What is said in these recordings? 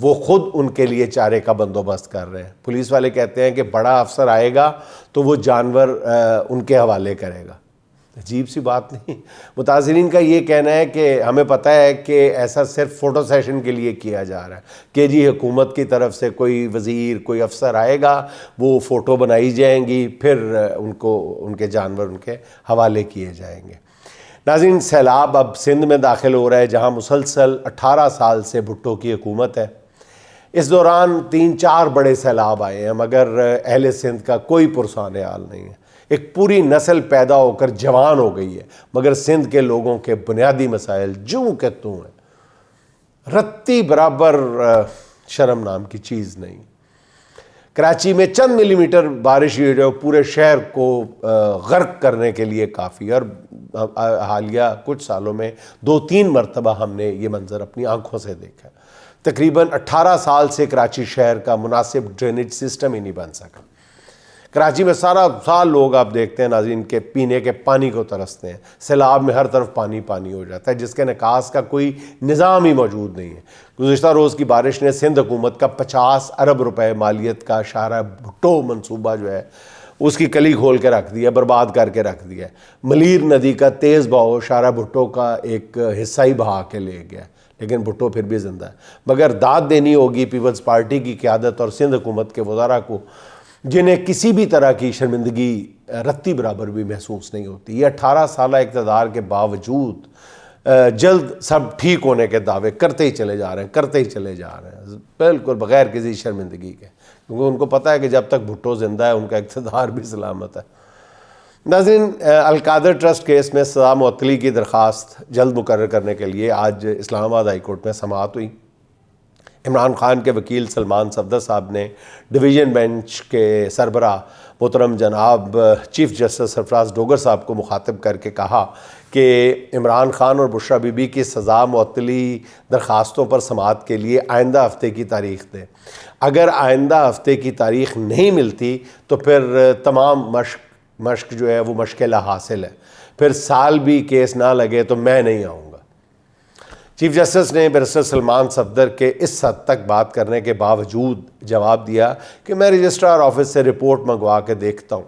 وہ خود ان کے لیے چارے کا بندوبست کر رہے ہیں. پولیس والے کہتے ہیں کہ بڑا افسر آئے گا تو وہ جانور ان کے حوالے کرے گا. عجیب سی بات نہیں؟ متاثرین کا یہ کہنا ہے کہ ہمیں پتہ ہے کہ ایسا صرف فوٹو سیشن کے لیے کیا جا رہا ہے کہ جی حکومت کی طرف سے کوئی وزیر کوئی افسر آئے گا, وہ فوٹو بنائی جائیں گی, پھر ان کے جانور ان کے حوالے کیے جائیں گے. ناظرین, سیلاب اب سندھ میں داخل ہو رہا ہے جہاں مسلسل 18 سال سے بھٹو کی حکومت ہے. اس دوران 3-4 بڑے سیلاب آئے ہیں مگر اہل سندھ کا کوئی پرسان حال نہیں ہے. ایک پوری نسل پیدا ہو کر جوان ہو گئی ہے مگر سندھ کے لوگوں کے بنیادی مسائل جوں کہ توں ہیں. رتی برابر شرم نام کی چیز نہیں. کراچی میں چند ملی میٹر بارش ہوئی جو پورے شہر کو غرق کرنے کے لیے کافی, اور حالیہ کچھ سالوں میں 2-3 مرتبہ ہم نے یہ منظر اپنی آنکھوں سے دیکھا. تقریباً 18 سال سے کراچی شہر کا مناسب ڈرینیج سسٹم ہی نہیں بن سکا. کراچی میں سارا سال لوگ آپ دیکھتے ہیں ناظرین کے پینے کے پانی کو ترستے ہیں. سیلاب میں ہر طرف پانی پانی ہو جاتا ہے جس کے نکاس کا کوئی نظام ہی موجود نہیں ہے. گزشتہ روز کی بارش نے سندھ حکومت کا 50 ارب روپے مالیت کا شاہراہ بھٹو منصوبہ جو ہے اس کی کلی کھول کے رکھ دیا, برباد کر کے رکھ دیا. ملیر ندی کا تیز بہاؤ شاہراہ بھٹو کا ایک حصہ ہی بہا کے لے گیا, لیکن بھٹو پھر بھی زندہ ہے. مگر داد دینی ہوگی پیپلز پارٹی کی قیادت اور سندھ حکومت کے وزراء کو, جنہیں کسی بھی طرح کی شرمندگی رتی برابر بھی محسوس نہیں ہوتی. یہ 18 سالہ اقتدار کے باوجود جلد سب ٹھیک ہونے کے دعوے کرتے ہی چلے جا رہے ہیں بالکل بغیر کسی شرمندگی کے, کیونکہ ان کو پتہ ہے کہ جب تک بھٹو زندہ ہے ان کا اقتدار بھی سلامت ہے. ناظرین, القادر ٹرسٹ کیس میں سزا معطلی کی درخواست جلد مقرر کرنے کے لیے آج اسلام آباد ہائی کورٹ میں سماعت ہوئی. عمران خان کے وکیل سلمان صفدر صاحب نے ڈویژن بینچ کے سربراہ محترم جناب چیف جسٹس سرفراز ڈوگر صاحب کو مخاطب کر کے کہا کہ عمران خان اور بشرا بی بی کی سزا معطلی درخواستوں پر سماعت کے لیے آئندہ ہفتے کی تاریخ دیں. اگر آئندہ ہفتے کی تاریخ نہیں ملتی تو پھر تمام مشق جو ہے وہ مشق لا حاصل ہے, پھر سال بھی کیس نہ لگے تو میں نہیں آؤں گا. چیف جسٹس نے بیرسٹر سلمان صفدر کے اس حد تک بات کرنے کے باوجود جواب دیا کہ میں رجسٹرار آفس سے رپورٹ منگوا کے دیکھتا ہوں.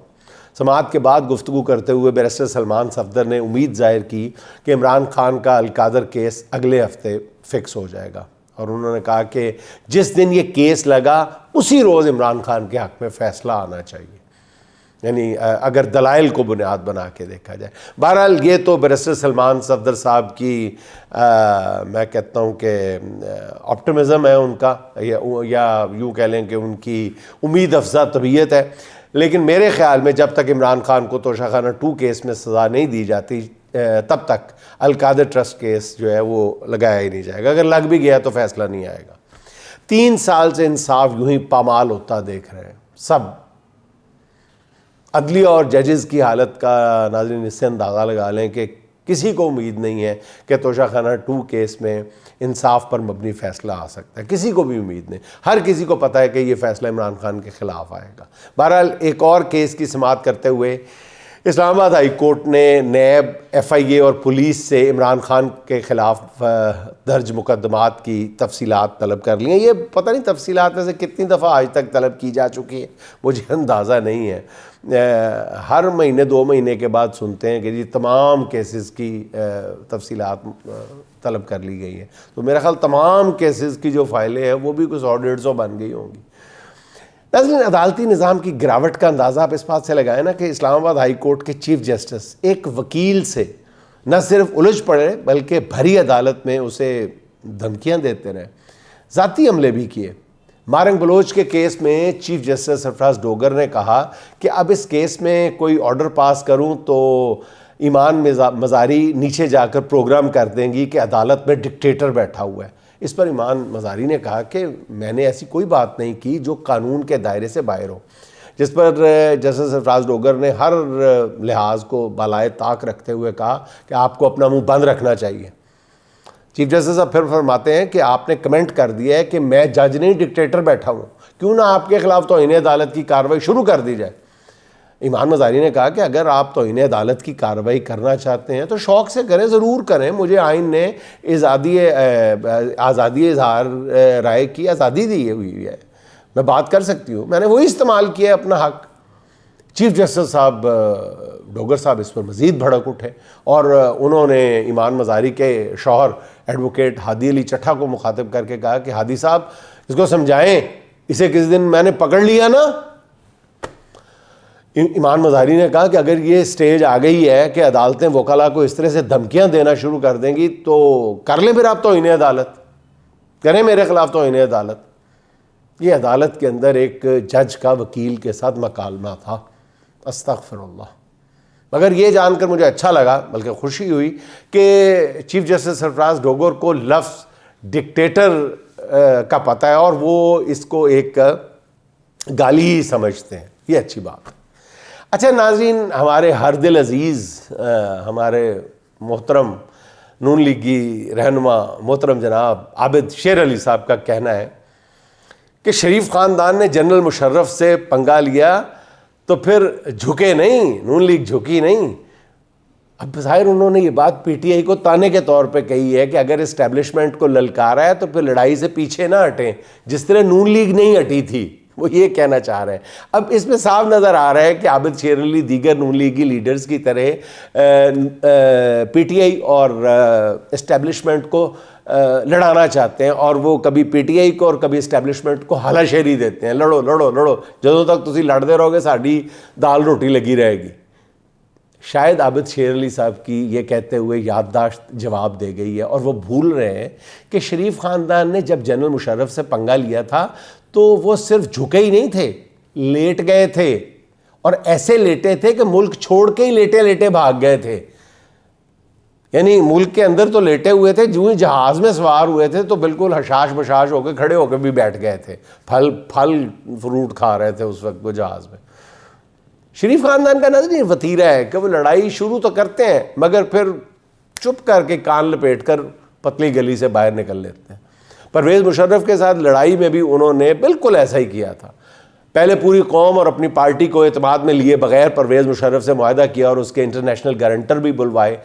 سماعت کے بعد گفتگو کرتے ہوئے بیرسٹر سلمان صفدر نے امید ظاہر کی کہ عمران خان کا القادر کیس اگلے ہفتے فکس ہو جائے گا, اور انہوں نے کہا کہ جس دن یہ کیس لگا اسی روز عمران خان کے حق میں فیصلہ آنا چاہیے, یعنی اگر دلائل کو بنیاد بنا کے دیکھا جائے. بہرحال یہ تو بیرسٹر سلمان صفدر صاحب کی میں کہتا ہوں کہ آپٹمزم ہے ان کا, یا یوں کہہ لیں کہ ان کی امید افزا طبیعت ہے. لیکن میرے خیال میں جب تک عمران خان کو توشہ خانہ 2 کیس میں سزا نہیں دی جاتی تب تک القادر ٹرسٹ کیس جو ہے وہ لگایا ہی نہیں جائے گا. اگر لگ بھی گیا تو فیصلہ نہیں آئے گا. 3 سال سے انصاف یوں ہی پامال ہوتا دیکھ رہے ہیں سب. عدلیہ اور ججز کی حالت کا ناظرین اس سے اندازہ لگا لیں کہ کسی کو امید نہیں ہے کہ توشہ خانہ 2 کیس میں انصاف پر مبنی فیصلہ آ سکتا ہے. کسی کو بھی امید نہیں. ہر کسی کو پتہ ہے کہ یہ فیصلہ عمران خان کے خلاف آئے گا. بہرحال ایک اور کیس کی سماعت کرتے ہوئے اسلام آباد ہائی کورٹ نے نیب, FIA اور پولیس سے عمران خان کے خلاف درج مقدمات کی تفصیلات طلب کر لی ہیں. یہ پتہ نہیں تفصیلات میں سے کتنی دفعہ آج تک طلب کی جا چکی ہے, مجھے اندازہ نہیں ہے. ہر مہینے 2 مہینے کے بعد سنتے ہیں کہ جی تمام کیسز کی تفصیلات طلب کر لی گئی ہیں. تو میرا خیال تمام کیسز کی جو فائلیں ہیں وہ بھی کچھ 100-150 بن گئی ہوں گی. ناظرین, عدالتی نظام کی گراوٹ کا اندازہ آپ اس بات سے لگائیں نا کہ اسلام آباد ہائی کورٹ کے چیف جسٹس ایک وکیل سے نہ صرف الجھ پڑے بلکہ بھری عدالت میں اسے دھمکیاں دیتے رہے, ذاتی حملے بھی کیے. مارنگ بلوچ کے کیس میں چیف جسٹس سرفراز ڈوگر نے کہا کہ اب اس کیس میں کوئی آرڈر پاس کروں تو ایمان مزاری نیچے جا کر پروگرام کر دیں گی کہ عدالت میں ڈکٹیٹر بیٹھا ہوا ہے. اس پر ایمان مزاری نے کہا کہ میں نے ایسی کوئی بات نہیں کی جو قانون کے دائرے سے باہر ہو, جس پر جسٹس سرفراز ڈوگر نے ہر لحاظ کو بالائے طاق رکھتے ہوئے کہا کہ آپ کو اپنا منہ بند رکھنا چاہیے. چیف جسٹس صاحب پھر فرماتے ہیں کہ آپ نے کمنٹ کر دیا ہے کہ میں جج نہیں ڈکٹیٹر بیٹھا ہوں, کیوں نہ آپ کے خلاف توہین عدالت کی کارروائی شروع کر دی جائے. ایمان مظاہری نے کہا کہ اگر آپ توہین عدالت کی کارروائی کرنا چاہتے ہیں تو شوق سے کریں، ضرور کریں، مجھے آئین نے آزادی اظہار رائے کی آزادی دی ہوئی ہے، میں بات کر سکتی ہوں، میں نے وہی استعمال کیا اپنا حق۔ چیف جسٹس صاحب ڈوگر صاحب اس پر مزید بھڑک اٹھے اور انہوں نے ایمان مظاہری کے شوہر ایڈوکیٹ ہادی علی چٹھا کو مخاطب کر کے کہا کہ ہادی صاحب اس کو سمجھائیں، اسے کسی دن میں نے پکڑ لیا نا۔ ایمان مظاہری نے کہا کہ اگر یہ سٹیج آ گئی ہے کہ عدالتیں وکلاء کو اس طرح سے دھمکیاں دینا شروع کر دیں گی تو کر لیں پھر آپ توہین عدالت، کریں میرے خلاف توہین عدالت۔ یہ عدالت کے اندر ایک جج کا وکیل کے ساتھ مکالمہ تھا، استغفر اللہ۔ مگر یہ جان کر مجھے اچھا لگا، بلکہ خوشی ہوئی کہ چیف جسٹس سرفراز ڈوگر کو لفظ ڈکٹیٹر کا پتہ ہے اور وہ اس کو ایک گالی ہی سمجھتے ہیں، یہ اچھی بات ہے۔ اچھا ناظرین، ہمارے ہر دل عزیز ہمارے محترم نون لیگی رہنما محترم جناب عابد شیر علی صاحب کا کہنا ہے کہ شریف خاندان نے جنرل مشرف سے پنگا لیا تو پھر جھکے نہیں، نون لیگ جھکی نہیں۔ اب ظاہر انہوں نے یہ بات پی ٹی آئی کو تانے کے طور پہ کہی ہے کہ اگر اسٹیبلشمنٹ کو للکارا ہے تو پھر لڑائی سے پیچھے نہ ہٹیں، جس طرح نون لیگ نہیں ہٹی تھی، وہ یہ کہنا چاہ رہے ہیں۔ اب اس میں صاف نظر آ رہا ہے کہ عابد شیر علی دیگر نون لیگی لیڈرز کی طرح پی ٹی آئی اور اسٹیبلشمنٹ کو لڑانا چاہتے ہیں، اور وہ کبھی پی ٹی آئی کو اور کبھی اسٹیبلشمنٹ کو ہلا شیری دیتے ہیں، لڑو لڑو لڑو، جدوں تک تسی لڑتے رہو گے ساڈی دال روٹی لگی رہے گی۔ شاید عابد شیر علی صاحب کی یہ کہتے ہوئے یادداشت جواب دے گئی ہے، اور وہ بھول رہے ہیں کہ شریف خاندان نے جب جنرل مشرف سے پنگا لیا تھا تو وہ صرف جھکے ہی نہیں تھے، لیٹ گئے تھے، اور ایسے لیٹے تھے کہ ملک چھوڑ کے ہی لیٹے لیٹے بھاگ گئے تھے۔ یعنی ملک کے اندر تو لیٹے ہوئے تھے، جو ہی جہاز میں سوار ہوئے تھے تو بالکل حشاش بشاش ہو کے کھڑے ہو کے بھی بیٹھ گئے تھے، پھل فروٹ کھا رہے تھے اس وقت وہ جہاز میں۔ شریف خاندان کا نظر وتیرہ ہے کہ وہ لڑائی شروع تو کرتے ہیں مگر پھر چپ کر کے کان لپیٹ کر پتلی گلی سے باہر نکل لیتے ہیں۔ پرویز مشرف کے ساتھ لڑائی میں بھی انہوں نے بالکل ایسا ہی کیا تھا، پہلے پوری قوم اور اپنی پارٹی کو اعتماد میں لیے بغیر پرویز مشرف سے معاہدہ کیا اور اس کے انٹرنیشنل گارنٹر بھی بلوائے۔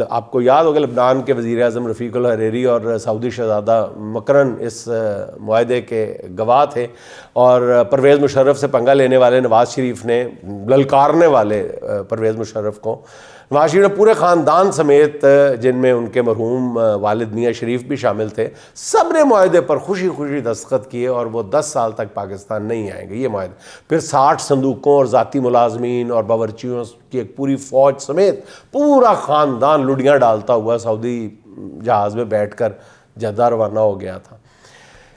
آپ کو یاد ہوگا لبنان کے وزیر اعظم رفیق الحریری اور سعودی شہزادہ مکرن اس معاہدے کے گواہ تھے، اور پرویز مشرف سے پنگا لینے والے نواز شریف نے، للکارنے والے پرویز مشرف کو، نواز شریف نے پورے خاندان سمیت، جن میں ان کے مرحوم والد میاں شریف بھی شامل تھے، سب نے معاہدے پر خوشی خوشی دستخط کیے، اور وہ 10 سال تک پاکستان نہیں آئیں گے یہ معاہدے۔ پھر 60 صندوقوں اور ذاتی ملازمین اور باورچیوں کی ایک پوری فوج سمیت پورا خاندان لڈیاں ڈالتا ہوا سعودی جہاز میں بیٹھ کر جدہ روانہ ہو گیا تھا۔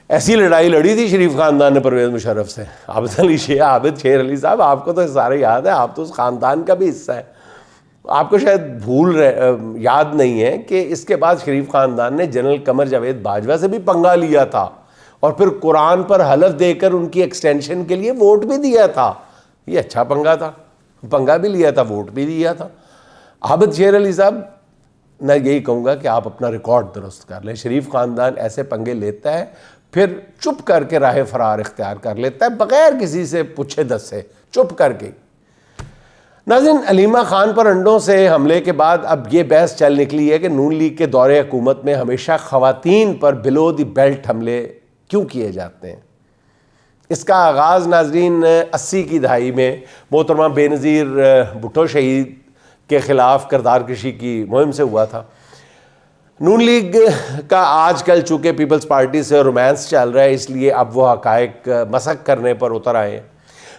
ایسی لڑائی لڑی تھی شریف خاندان نے پرویز مشرف سے۔ عابد شیر علی صاحب، آپ کو تو سارے یاد ہے، آپ تو اس خاندان کا بھی حصہ ہے، آپ کو شاید یاد نہیں ہے کہ اس کے بعد شریف خاندان نے جنرل قمر جاوید باجوہ سے بھی پنگا لیا تھا، اور پھر قرآن پر حلف دے کر ان کی ایکسٹینشن کے لیے ووٹ بھی دیا تھا۔ یہ اچھا پنگا تھا، پنگا بھی لیا تھا، ووٹ بھی دیا تھا۔ عابد شیر علی صاحب، میں یہی کہوں گا کہ آپ اپنا ریکارڈ درست کر لیں۔ شریف خاندان ایسے پنگے لیتا ہے، پھر چپ کر کے راہ فرار اختیار کر لیتا ہے بغیر کسی سے پوچھے دسے، چپ کر کے۔ ناظرین، علیمہ خان پر انڈوں سے حملے کے بعد اب یہ بحث چل نکلی ہے کہ نون لیگ کے دور حکومت میں ہمیشہ خواتین پر بلو دی بیلٹ حملے کیوں کیے جاتے ہیں۔ اس کا آغاز ناظرین 80 کی دہائی میں محترمہ بے نظیر بھٹو شہید کے خلاف کردار کشی کی مہم سے ہوا تھا۔ نون لیگ کا آج کل چونکہ پیپلز پارٹی سے رومانس چل رہا ہے، اس لیے اب وہ حقائق مسخ کرنے پر اتر آئے ہیں۔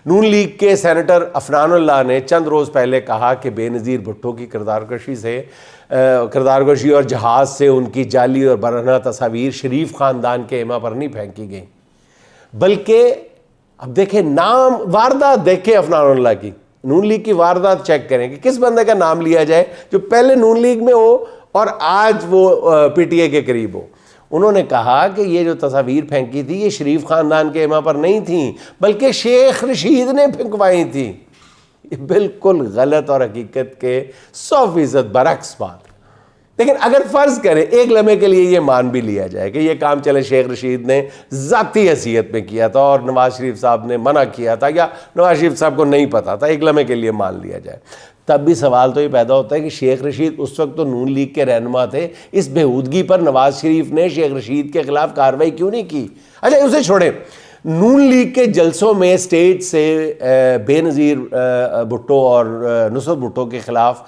نون لیگ کے سینیٹر عفنان اللہ نے چند روز پہلے کہا کہ بے نظیر بھٹو کی کردار کشی اور جہاز سے ان کی جعلی اور برہنہ تصاویر شریف خاندان کے ایما پر نہیں پھینکی گئیں، بلکہ اب دیکھیں نام واردات دیکھیں عفنان اللہ کی، نون لیگ کی واردات چیک کریں کہ کس بندے کا نام لیا جائے جو پہلے نون لیگ میں ہو اور آج وہ پی ٹی اے کے قریب ہو۔ انہوں نے کہا کہ یہ جو تصاویر پھینکی تھی یہ شریف خاندان کے ایما پر نہیں تھیں بلکہ شیخ رشید نے پھینکوائی تھیں۔ یہ بالکل غلط اور حقیقت کے 100% برعکس بات ہے۔ لیکن اگر فرض کریں ایک لمحے کے لیے یہ مان بھی لیا جائے کہ یہ کام چلے شیخ رشید نے ذاتی حیثیت میں کیا تھا اور نواز شریف صاحب نے منع کیا تھا یا نواز شریف صاحب کو نہیں پتا تھا، ایک لمحے کے لیے مان لیا جائے، تب بھی سوال تو یہ پیدا ہوتا ہے کہ شیخ رشید اس وقت تو نون لیگ کے رہنما تھے، اس بےہودگی پر نواز شریف نے شیخ رشید کے خلاف کارروائی کیوں نہیں کی؟ اچھا اسے چھوڑیں، نون لیگ کے جلسوں میں اسٹیج سے بے نظیر بھٹو اور نصرت بھٹو کے خلاف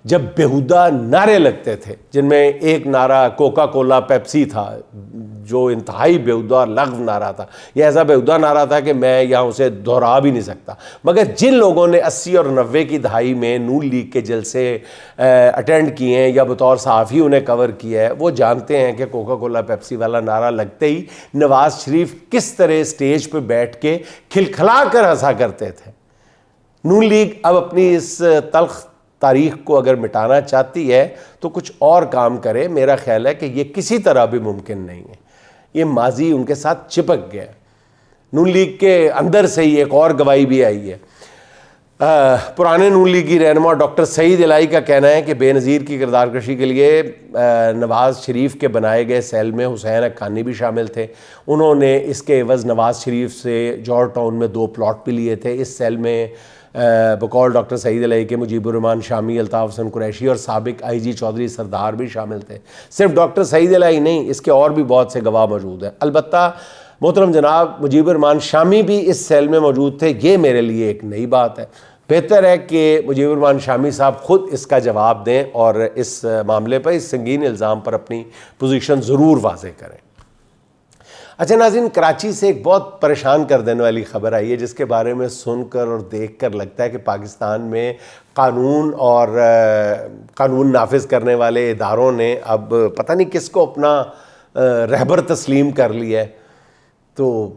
جب بیہودہ نعرے لگتے تھے، جن میں ایک نعرہ کوکا کولا پیپسی تھا جو انتہائی بیہودہ اور لغو نعرہ تھا، یہ ایسا بیہودہ نعرہ تھا کہ میں یہاں اسے دہرا بھی نہیں سکتا، مگر جن لوگوں نے 80 اور 90 کی دہائی میں نون لیگ کے جلسے اٹینڈ کیے ہیں یا بطور صحافی انہیں کور کیا ہے، وہ جانتے ہیں کہ کوکا کولا پیپسی والا نعرہ لگتے ہی نواز شریف کس طرح اسٹیج پہ بیٹھ کے کھلکھلا کر ہنسا کرتے تھے۔ نون لیگ اب اپنی اس تلخ تاریخ کو اگر مٹانا چاہتی ہے تو کچھ اور کام کرے، میرا خیال ہے کہ یہ کسی طرح بھی ممکن نہیں ہے، یہ ماضی ان کے ساتھ چپک گیا ہے۔ نون لیگ کے اندر سے ہی ایک اور گواہی بھی آئی ہے، پرانے نون لیگی رہنما ڈاکٹر سعید الہی کا کہنا ہے کہ بے نظیر کی کردار کشی کے لیے نواز شریف کے بنائے گئے سیل میں حسین حقانی بھی شامل تھے، انہوں نے اس کے عوض نواز شریف سے جارج ٹاؤن میں 2 پلاٹ بھی لیے تھے۔ اس سیل میں بقول ڈاکٹر سعید الہی کے مجیب الرحمان شامی، الطاف حسن قریشی اور سابق آئی جی چودھری سردار بھی شامل تھے۔ صرف ڈاکٹر سعید الہی نہیں، اس کے اور بھی بہت سے گواہ موجود ہیں۔ البتہ محترم جناب مجیب الرحمان شامی بھی اس سیل میں موجود تھے، یہ میرے لیے ایک نئی بات ہے۔ بہتر ہے کہ مجیب الرحمان شامی صاحب خود اس کا جواب دیں اور اس معاملے پر، اس سنگین الزام پر اپنی پوزیشن ضرور واضح کریں۔ اچھا ناظرین، کراچی سے ایک بہت پریشان کر دینے والی خبر آئی ہے جس کے بارے میں سن کر اور دیکھ کر لگتا ہے کہ پاکستان میں قانون اور قانون نافذ کرنے والے اداروں نے اب پتہ نہیں کس کو اپنا رہبر تسلیم کر لیا ہے، تو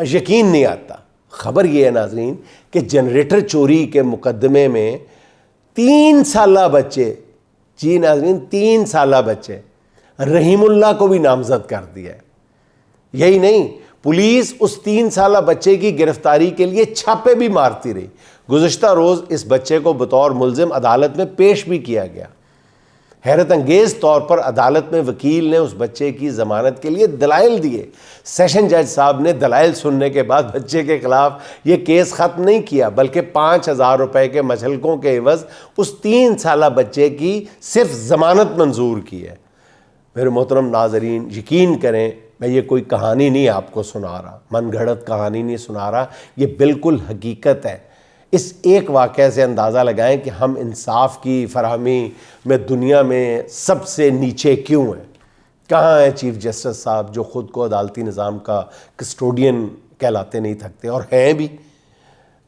یقین نہیں آتا۔ خبر یہ ہے ناظرین کہ جنریٹر چوری کے مقدمے میں 3 سالہ بچے، جی ناظرین 3 سالہ بچے، رحیم اللہ کو بھی نامزد کر دیا ہے۔ یہی نہیں، پولیس اس 3 سالہ بچے کی گرفتاری کے لیے چھاپے بھی مارتی رہی۔ گزشتہ روز اس بچے کو بطور ملزم عدالت میں پیش بھی کیا گیا۔ حیرت انگیز طور پر عدالت میں وکیل نے اس بچے کی ضمانت کے لیے دلائل دیے۔ سیشن جج صاحب نے دلائل سننے کے بعد بچے کے خلاف یہ کیس ختم نہیں کیا، بلکہ 5000 روپے کے مچھلکوں کے عوض اس 3 سالہ بچے کی صرف ضمانت منظور کی ہے۔ میرے محترم ناظرین، یقین کریں میں یہ کوئی کہانی نہیں آپ کو سنا رہا، من گھڑت کہانی نہیں سنا رہا، یہ بالکل حقیقت ہے۔ اس ایک واقعے سے اندازہ لگائیں کہ ہم انصاف کی فراہمی میں دنیا میں سب سے نیچے کیوں ہیں۔ کہاں ہیں چیف جسٹس صاحب جو خود کو عدالتی نظام کا کسٹوڈین کہلاتے نہیں تھکتے، اور ہیں بھی،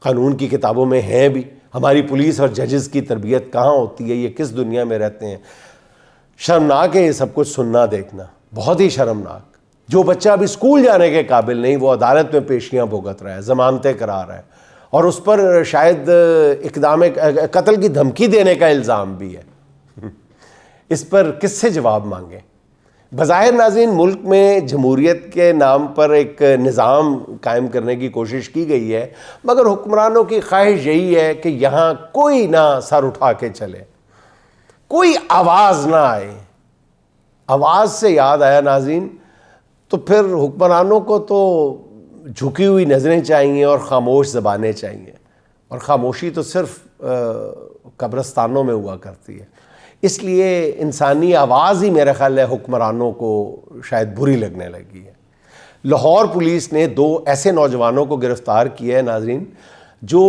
قانون کی کتابوں میں ہیں بھی۔ ہماری پولیس اور ججز کی تربیت کہاں ہوتی ہے، یہ کس دنیا میں رہتے ہیں؟ شرمناک ہے یہ سب کچھ سننا دیکھنا، بہت ہی شرمناک۔ جو بچہ ابھی اسکول جانے کے قابل نہیں وہ عدالت میں پیشیاں بھگت رہا ہے، ضمانتیں کرا رہا ہے، اور اس پر شاید اقدام قتل کی دھمکی دینے کا الزام بھی ہے۔ اس پر کس سے جواب مانگیں؟ بظاہر ناظرین ملک میں جمہوریت کے نام پر ایک نظام قائم کرنے کی کوشش کی گئی ہے، مگر حکمرانوں کی خواہش یہی ہے کہ یہاں کوئی نہ سر اٹھا کے چلے، کوئی آواز نہ آئے۔ آواز سے یاد آیا ناظرین، تو پھر حکمرانوں کو تو جھکی ہوئی نظریں چاہیے اور خاموش زبانیں چاہیے، اور خاموشی تو صرف قبرستانوں میں ہوا کرتی ہے۔ اس لیے انسانی آواز ہی میرا خیال ہے حکمرانوں کو شاید بری لگنے لگی ہے۔ لاہور پولیس نے 2 ایسے نوجوانوں کو گرفتار کیا ہے ناظرین، جو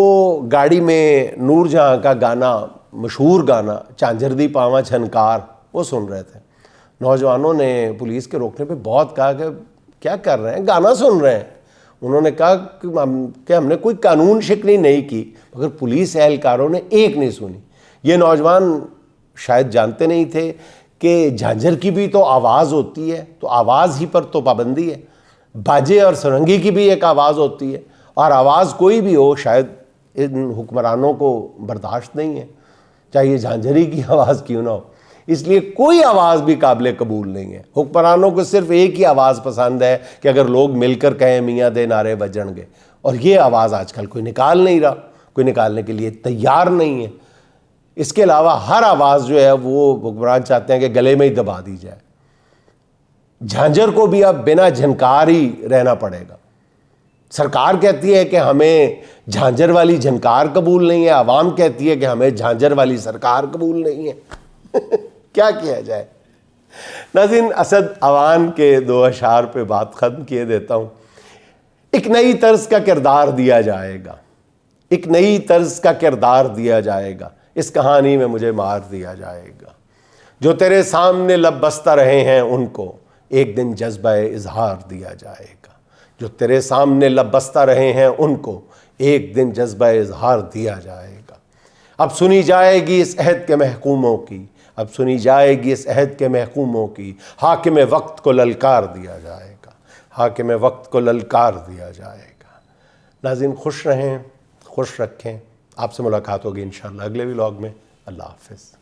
گاڑی میں نور جہاں کا گانا، مشہور گانا جھانجھر دی پاواں چھنکار، وہ سن رہے تھے۔ نوجوانوں نے پولیس کے روکنے پہ بہت کہا کہ کیا کر رہے ہیں، گانا سن رہے ہیں۔ انہوں نے کہا کہ ہم نے کوئی قانون شکنی نہیں کی، مگر پولیس اہلکاروں نے ایک نہیں سنی۔ یہ نوجوان شاید جانتے نہیں تھے کہ جھانجھر کی بھی تو آواز ہوتی ہے، تو آواز ہی پر تو پابندی ہے۔ باجے اور سرنگی کی بھی ایک آواز ہوتی ہے، اور آواز کوئی بھی ہو شاید ان حکمرانوں کو برداشت نہیں ہے، چاہے یہ جھانجھری کی آواز کیوں نہ ہو۔ اس لیے کوئی آواز بھی قابل قبول نہیں ہے۔ حکمرانوں کو صرف ایک ہی آواز پسند ہے کہ اگر لوگ مل کر کہیں میاں دے نعرے بجن گے، اور یہ آواز آج کل کوئی نکال نہیں رہا، کوئی نکالنے کے لیے تیار نہیں ہے۔ اس کے علاوہ ہر آواز جو ہے وہ حکمران چاہتے ہیں کہ گلے میں ہی دبا دی جائے. جھانجر کو بھی اب بنا جھنکار ہی رہنا پڑے گا. سرکار کہتی ہے کہ ہمیں جھانجر والی جھنکار قبول نہیں ہے, عوام کہتی ہے کہ ہمیں جھانجر والی سرکار قبول نہیں ہے. کیا کیا جائے؟ ناظرین, اسد اوان کے 2 اشعار پہ بات ختم کیے دیتا ہوں. ایک نئی طرز کا کردار دیا جائے گا, ایک نئی طرز کا کردار دیا جائے گا, اس کہانی میں مجھے مار دیا جائے گا. جو تیرے سامنے لب بستہ رہے ہیں ان کو ایک دن جذبہ اظہار دیا جائے گا. جو تیرے سامنے لب بستہ رہے ہیں ان کو ایک دن جذبہ اظہار دیا جائے گا. اب سنی جائے گی اس عہد کے محکوموں کی, اب سنی جائے گی اس عہد کے محکوموں کی. حاکم وقت کو للکار دیا جائے گا, حاکم وقت کو للکار دیا جائے گا. ناظرین, خوش رہیں, خوش رکھیں. آپ سے ملاقات ہوگی انشاءاللہ اگلے ولاگ میں. اللہ حافظ.